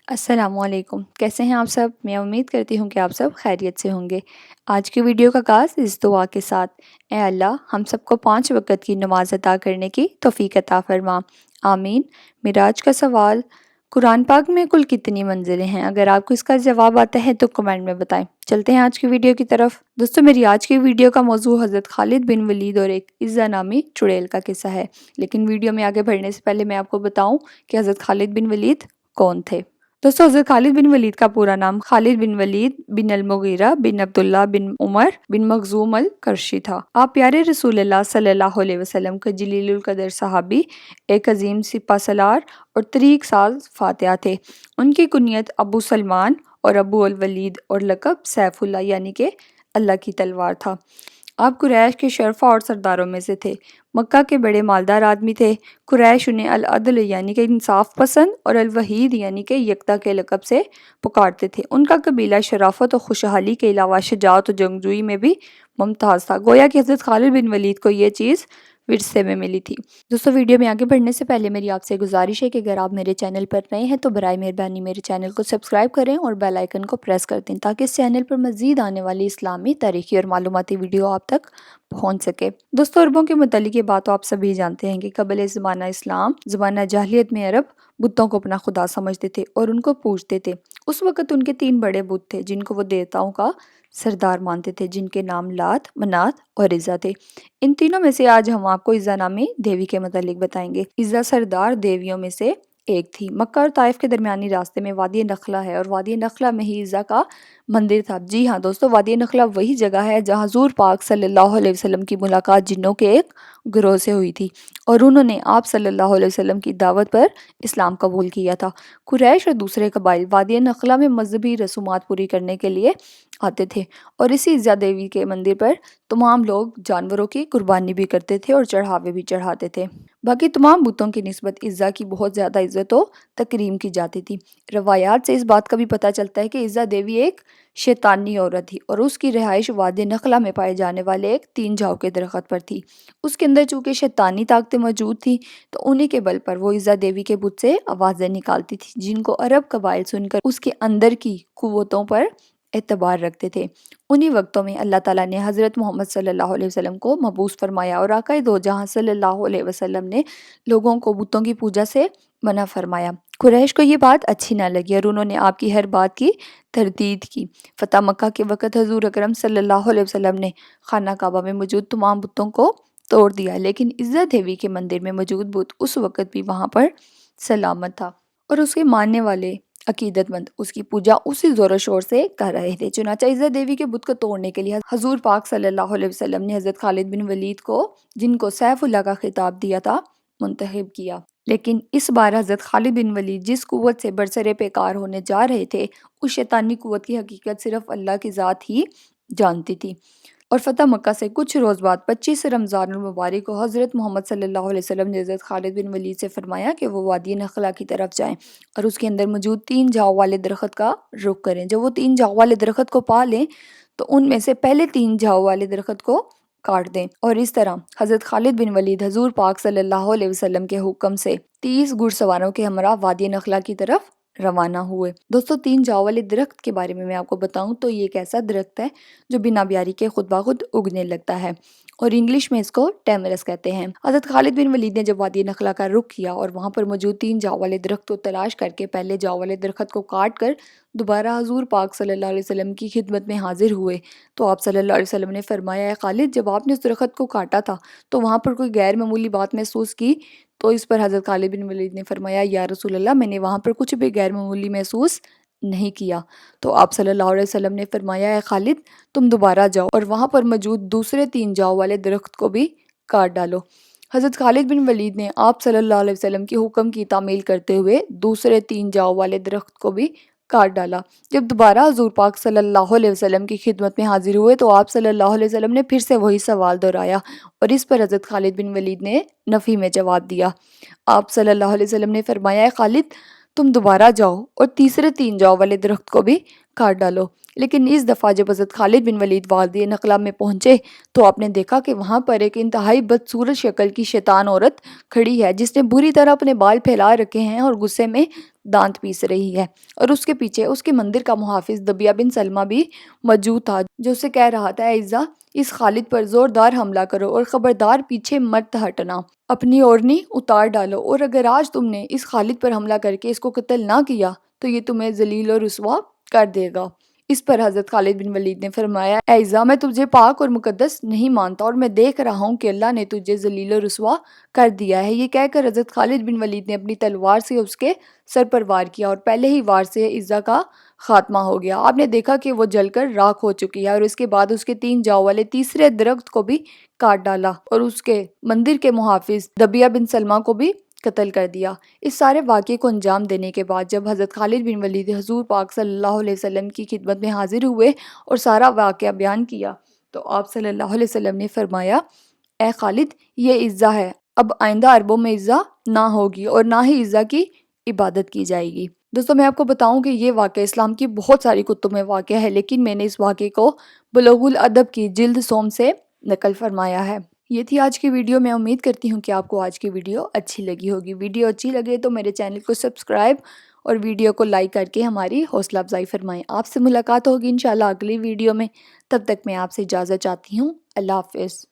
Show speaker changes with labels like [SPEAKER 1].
[SPEAKER 1] السلام علیکم، کیسے ہیں آپ سب؟ میں امید کرتی ہوں کہ آپ سب خیریت سے ہوں گے۔ آج کی ویڈیو کا آغاز اس دعا کے ساتھ۔ اے اللہ، ہم سب کو 5 وقت کی نماز ادا کرنے کی توفیق عطا فرما، آمین۔ میرا آج کا سوال: قرآن پاک میں کل کتنی منزلیں ہیں؟ اگر آپ کو اس کا جواب آتا ہے تو کمنٹ میں بتائیں۔ چلتے ہیں آج کی ویڈیو کی طرف۔ دوستو، میری آج کی ویڈیو کا موضوع حضرت خالد بن ولید اور ایک عزہ نامی چڑیل کا قصہ ہے۔ لیکن ویڈیو میں آگے بڑھنے سے پہلے میں آپ کو بتاؤں کہ حضرت خالد بن ولید کون تھے۔ دوستو، حضرت خالد بن ولید کا پورا نام خالد بن ولید بن المغیرہ بن عبداللہ بن عمر بن مخزوم القرشی تھا۔ آپ پیارے رسول اللہ صلی اللہ علیہ وسلم کے جلیل القدر صحابی، ایک عظیم سپہ سالار اور طریق ساز فاتحہ تھے۔ ان کی کنیت ابو سلمان اور ابو الولید اور لقب سیف اللہ یعنی کہ اللہ کی تلوار تھا۔ آپ قریش کے شرفا اور سرداروں میں سے تھے۔ مکہ کے بڑے مالدار آدمی تھے۔ قریش انہیں العدل یعنی کہ انصاف پسند اور الوحید یعنی کہ یکتا کے لقب سے پکارتے تھے۔ ان کا قبیلہ شرافت و خوشحالی کے علاوہ شجاعت و جنگجوئی میں بھی ممتاز تھا، گویا کہ حضرت خالد بن ولید کو یہ چیز ورثے میں ملی تھی۔ دوستو، ویڈیو میں آگے بڑھنے سے پہلے میری آپ سے گزارش ہے کہ اگر آپ میرے چینل پر نئے ہیں تو برائے مہربانی میرے چینل کو سبسکرائب کریں اور بیل آئیکن کو پریس کر دیں تاکہ اس چینل پر مزید آنے والی اسلامی، تاریخی اور معلوماتی ویڈیو آپ تک پہنچ سکے۔ دوستو، عربوں کے متعلق یہ بات تو آپ سبھی جانتے ہیں کہ قبل زمانہ اسلام، زمانہ جاہلیت میں عرب بتوں کو اپنا خدا سمجھتے تھے اور ان کو پوجتے تھے۔ اس وقت ان کے 3 بڑے بت تھے جن کو وہ دیوتاؤں کا سردار مانتے تھے، جن کے نام لات، منات اور عزا تھے۔ ان تینوں میں سے آج ہم آپ کو عزا نامی دیوی کے متعلق بتائیں گے۔ عزا سردار دیویوں میں سے ایک تھی۔ مکہ اور طائف کے درمیانی راستے میں وادی نخلہ ہے اور وادی نخلہ میں ہی عزا کا مندر تھا۔ جی ہاں دوستو، وادی نخلہ وہی جگہ ہے جہاں حضور پاک صلی اللہ علیہ وسلم کی ملاقات جنوں کے ایک گروہ سے ہوئی تھی اور انہوں نے آپ صلی اللہ علیہ وسلم کی دعوت پر اسلام قبول کیا تھا۔ قریش اور دوسرے قبائل وادی نخلہ میں مذہبی رسومات پوری کرنے کے لیے آتے تھے اور اسی عزا دیوی کے مندر پر تمام لوگ جانوروں کی قربانی بھی کرتے تھے اور چڑھاوے بھی چڑھاتے تھے۔ باقی تمام بتوں کی نسبت عزا کی بہت زیادہ عزت و تکریم کی جاتی تھی۔ روایات سے اس بات کا بھی پتہ چلتا ہے کہ عزا دیوی ایک شیطانی عورت تھی اور اس کی رہائش وادی نخلہ میں پائے جانے والے ایک 3 جھاؤ کے درخت پر تھی۔ اس کے اندر چونکہ شیطانی طاقتیں موجود تھیں تو انہی کے بل پر وہ عزا دیوی کے بت سے آوازیں نکالتی تھی جن کو عرب قبائل سن کر اس کے اندر کی قوتوں پر اعتبار رکھتے تھے۔ انہی وقتوں میں اللہ تعالیٰ نے حضرت محمد صلی اللہ علیہ وسلم کو مبعوث فرمایا اور آقا دو جہاں صلی اللہ علیہ وسلم نے لوگوں کو بتوں کی پوجا سے منع فرمایا۔ قریش کو یہ بات اچھی نہ لگی اور انہوں نے آپ کی ہر بات کی تردید کی۔ فتح مکہ کے وقت حضور اکرم صلی اللہ علیہ وسلم نے خانہ کعبہ میں موجود تمام بتوں کو توڑ دیا، لیکن عزا دیوی کے مندر میں موجود بت اس وقت بھی وہاں پر سلامت تھا اور اس کے ماننے والے عقیدت مند اس کی پوجا اسی زور و شور سے کر رہے تھے۔ چنانچہ عزا دیوی کے بت کو توڑنے کے لیے حضور پاک صلی اللہ علیہ وسلم نے حضرت خالد بن ولید کو، جن کو سیف اللہ کا خطاب دیا تھا، منتخب کیا۔ لیکن اس بار حضرت خالد بن ولید جس قوت سے برسر پیکار ہونے جا رہے تھے، اس شیطانی قوت کی حقیقت صرف اللہ کی ذات ہی جانتی تھی۔ اور فتح مکہ سے کچھ روز بعد 25 رمضان المبارک کو حضرت محمد صلی اللہ علیہ وسلم نے حضرت خالد بن ولید سے فرمایا کہ وہ وادی نخلہ کی طرف جائیں اور اس کے اندر موجود 3 جھاؤ والے درخت کا رخ کریں۔ جب وہ 3 جھاؤ والے درخت کو پا لیں تو ان میں سے پہلے 3 جھاؤ والے درخت کو کاٹ دیں، اور اس طرح حضرت خالد بن ولید حضور پاک صلی اللہ علیہ وسلم کے حکم سے 30 گھڑ سواروں کے ہمراہ وادی نخلہ کی طرف روانہ ہوئے۔ دوستو، 3 جھاؤ والے درخت کے بارے میں آپ کو بتاؤں تو یہ ایک ایسا درخت ہے جو بنا بیاری کے خود بخود اگنے لگتا ہے اور انگلش میں اس کو ٹیمرس کہتے ہیں۔ حضرت خالد بن ولید نے جب وادی نخلہ کا رخ کیا اور وہاں پر موجود 3 جھاؤ والے درخت کو تلاش کر کے پہلے جھاؤ والے درخت کو کاٹ کر دوبارہ حضور پاک صلی اللہ علیہ وسلم کی خدمت میں حاضر ہوئے تو آپ صلی اللہ علیہ وسلم نے فرمایا، اے خالد، جب آپ نے اس درخت کو کاٹا تھا تو وہاں پر کوئی غیر معمولی بات محسوس کی؟ تو اس پر حضرت خالد بن ولید نے فرمایا، یا رسول اللہ، میں نے وہاں پر کچھ بھی غیر معمولی محسوس نہیں کیا۔ تو آپ صلی اللہ علیہ وسلم نے فرمایا، اے خالد، تم دوبارہ جاؤ اور وہاں پر موجود دوسرے 3 جھاؤ والے درخت کو بھی کاٹ ڈالو۔ حضرت خالد بن ولید نے آپ صلی اللہ علیہ وسلم کے حکم کی تعمیل کرتے ہوئے دوسرے 3 جھاؤ والے درخت کو بھی کاٹ ڈالا۔ جب دوبارہ حضور پاک صلی اللہ علیہ وسلم کی خدمت میں حاضر ہوئے تو آپ صلی اللہ علیہ وسلم نے پھر سے وہی سوال دہرایا اور اس پر حضرت خالد بن ولید نے نفی میں جواب دیا۔ آپ صلی اللہ علیہ وسلم نے فرمایا، اے خالد، تم دوبارہ جاؤ اور تیسرے 3 جھاؤ والے درخت کو بھی کاٹ ڈالو۔ لیکن اس دفعہ جب حضرت خالد بن ولید وادی نخلہ میں پہنچے تو آپ نے دیکھا کہ وہاں پر ایک انتہائی بدصورت شکل کی شیطان عورت کھڑی ہے جس نے بری طرح اپنے بال پھیلا رکھے ہیں اور غصے میں دانت پیس رہی ہے، اور اس کے پیچھے اس کے مندر کا محافظ دبیہ بن سلمہ بھی موجود تھا، جو اسے کہہ رہا تھا اے عزہ اس خالد پر زوردار حملہ کرو اور خبردار پیچھے مت ہٹنا، اپنی اوڑھنی اتار ڈالو، اور اگر آج تم نے اس خالد پر حملہ کر کے اس کو قتل نہ کیا تو یہ تمہیں ذلیل اور رسوا کر دے گا۔ اس پر حضرت خالد بن ولید نے فرمایا اے عزہ میں تجھے پاک اور مقدس نہیں مانتا، اور میں دیکھ رہا ہوں کہ اللہ نے تجھے ذلیل و رسوا کر دیا ہے۔ یہ کہہ کر حضرت خالد بن ولید نے اپنی تلوار سے اس کے سر پر وار کیا، اور پہلے ہی وار سے عزہ کا خاتمہ ہو گیا۔ آپ نے دیکھا کہ وہ جل کر راکھ ہو چکی ہے، اور اس کے بعد اس کے 3 جاؤ والے تیسرے درخت کو بھی کاٹ ڈالا، اور اس کے مندر کے محافظ دبیہ بن سلمہ کو بھی قتل کر دیا۔ اس سارے واقعے کو انجام دینے کے بعد جب حضرت خالد بن ولید حضور پاک صلی اللہ علیہ وسلم کی خدمت میں حاضر ہوئے اور سارا واقعہ بیان کیا تو آپ صلی اللہ علیہ وسلم نے فرمایا اے خالد یہ عزہ ہے، اب آئندہ عربوں میں عزہ نہ ہوگی اور نہ ہی عزہ کی عبادت کی جائے گی۔ دوستو میں آپ کو بتاؤں کہ یہ واقعہ اسلام کی بہت ساری کتب میں واقع ہے، لیکن میں نے اس واقعے کو بلوغ الادب کی جلد سوم سے نقل فرمایا ہے۔ یہ تھی آج کی ویڈیو۔ میں امید کرتی ہوں کہ آپ کو آج کی ویڈیو اچھی لگی ہوگی۔ ویڈیو اچھی لگے تو میرے چینل کو سبسکرائب اور ویڈیو کو لائک کر کے ہماری حوصلہ افزائی فرمائیں۔ آپ سے ملاقات ہوگی انشاءاللہ اگلی ویڈیو میں، تب تک میں آپ سے اجازت چاہتی ہوں۔ اللہ حافظ۔